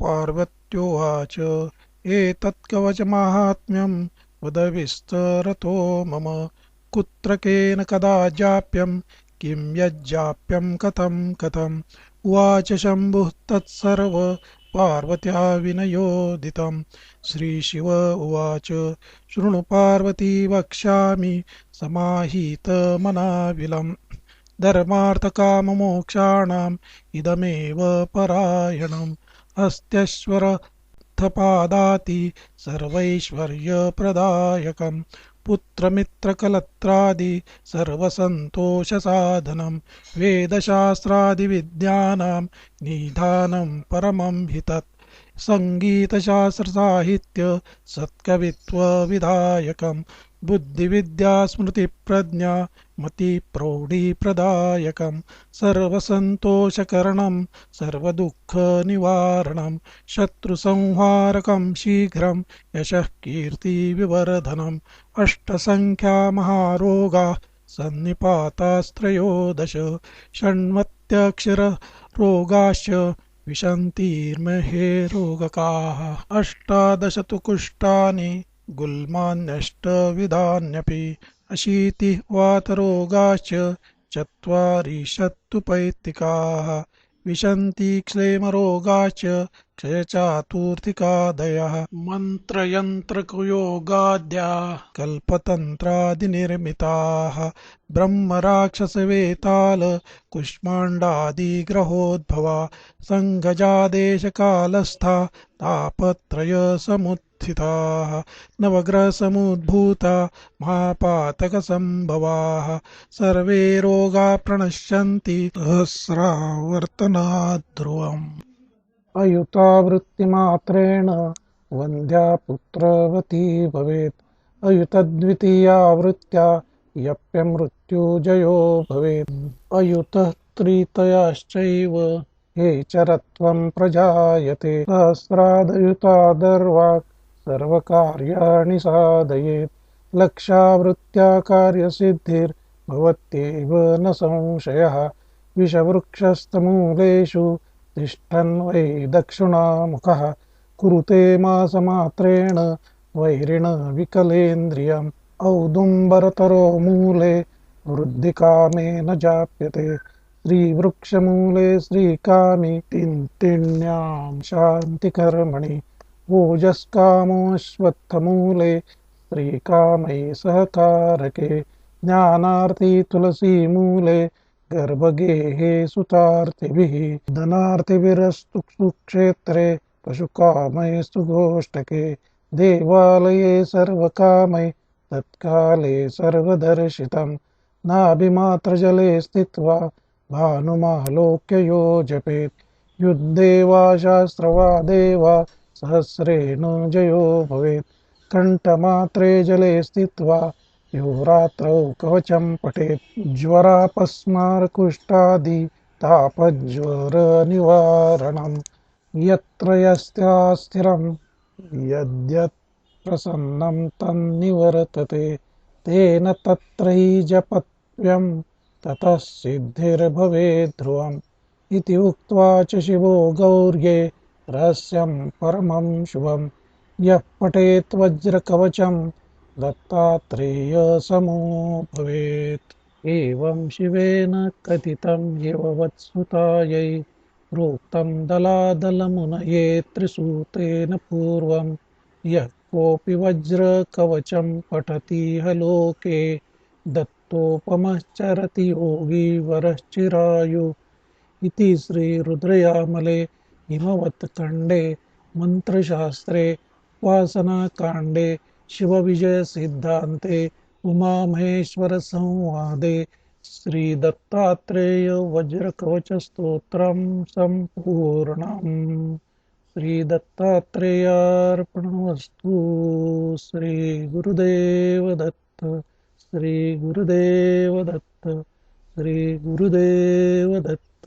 पार्वत्योवाच एतत्कवचमाहात्म्यं वद विस्तरतो मम कुत्र केन कदा जाप्यं किं यज्जाप्यं कथं कथम् उवाच शम्भुः तत्सर्व पार्वत्या विनयोदितं श्रीशिव उवाच शृणु पार्वती वक्ष्यामि समाहितमनाविलं धर्मार्थकाममोक्षाणाम् इदमेव परायणम् अस्त्यश्वरथपादाति सर्वैश्वर्यप्रदायकम् पुत्रमित्रकलत्रादि सर्वसन्तोषसाधनम् वेदशास्त्रादिविद्यानां निधानं परमं हि तत् सङ्गीतशास्त्रसाहित्य सत्कवित्वविधायकम् बुद्धिविद्यास्मृतिप्रज्ञा मतिप्रौढिप्रदायकम् सर्वसन्तोषकरणं सर्वदुःखनिवारणं शत्रुसंहारकं शीघ्रं यशः कीर्तिविवर्धनम् अष्टसङ्ख्यामहारोगाः सन्निपातास्त्रयोदश षण्मत्यक्षररोगाश्च विशन्तिर्महे रोगकाः अष्टादश तु कुष्ठानि गुल्मान्यष्टविधान्यपि अशीतिः वातरोगाश्च चत्वारिंशत्तु पैत्तिकाः विशन्ति क्लेमरोगाश्च क्षयचातुर्थिकादयः मन्त्रयन्त्रकुयोगाद्या कल्पतन्त्रादिनिर्मिताः ब्रह्मराक्षसवेताल कुष्माण्डादिग्रहोद्भवा सङ्घजादेशकालस्था तापत्रयसमुत्थिताः नवग्रहसमुद्भूता महापातकसम्भवाः सर्वे रोगा प्रणश्यन्ति सहस्रावर्तनात् ध्रुवम् अयुतावृत्तिमात्रेण वन्द्या पुत्रवती भवेत् अयुतद्वितीया वृत्त्या यप्यमृत्युजयो भवेत् अयुतः त्रितयाश्चैव हे चरत्वं प्रजायते सहस्रादयुतादर्वाक् सर्वकार्याणि साधयेत् लक्षावृत्त्या कार्यसिद्धिर्भवत्येव न संशयः विषवृक्षस्तमूलेषु तिष्ठन् वै दक्षिणामुखः कुरुते मासमात्रेण वैरिण विकलेन्द्रियम् औदुम्बरतरो मूले वृद्धिकामे न जाप्यते श्रीवृक्षमूले श्रीकामी तिन्तिण्यां शान्तिकर्मणि ओजस्कामोऽश्वत्थमूले श्रीकामै सहकारके ज्ञानार्थी तुलसीमूले गर्भगेहे सुतार्थिभिः धनार्थिभिरस्तु सुक्षेत्रे पशुकामैस्तु गोष्ठके देवालये सर्वकामै तत्काले सर्वदर्शितं नाभिमात्रजले स्थित्वा भानुमालोक्य यो जपेत् युद्धे वा शास्त्रवादे वा सहस्रेण जयो भवेत् कण्ठमात्रे जले स्थित्वा यो रात्रौ कवचं पठेत् ज्वरापस्मारकुष्ठादि तापज्वरनिवारणम् यत्र यस्यास्थिरं यद्यत् प्रसन्नं तन्निवर्तते तेन तत्र हि जपत्यं ततः सिद्धिर्भवेत् ध्रुवम् इति उक्त्वा च शिवो गौर्ये रहस्यं परमं शुभं यः पठेत् वज्रकवचं दत्तात्रेयसमो भवेत् एवं शिवेन कथितं ह्यवत्सुतायै प्रोक्तं दलादलमुनये त्रिसूतेन पूर्वं यः कोऽपि वज्रकवचं पठतीह लोके दत्तोपमश्चरति योगी वरश्चिरायु इति श्रीरुद्रयामले हिमवत्खण्डे मन्त्रशास्त्रे उपासनाकाण्डे शिवविजयसिद्धान्ते उमामहेश्वरसंवादे श्रीदत्तात्रेय वज्रकवचस्तोत्रं सम्पूर्णम् श्रीदत्तात्रेयार्पणमस्तु। श्रीगुरुदेव दत्त श्रीगुरुदेव दत्त श्रीगुरुदेव दत्त।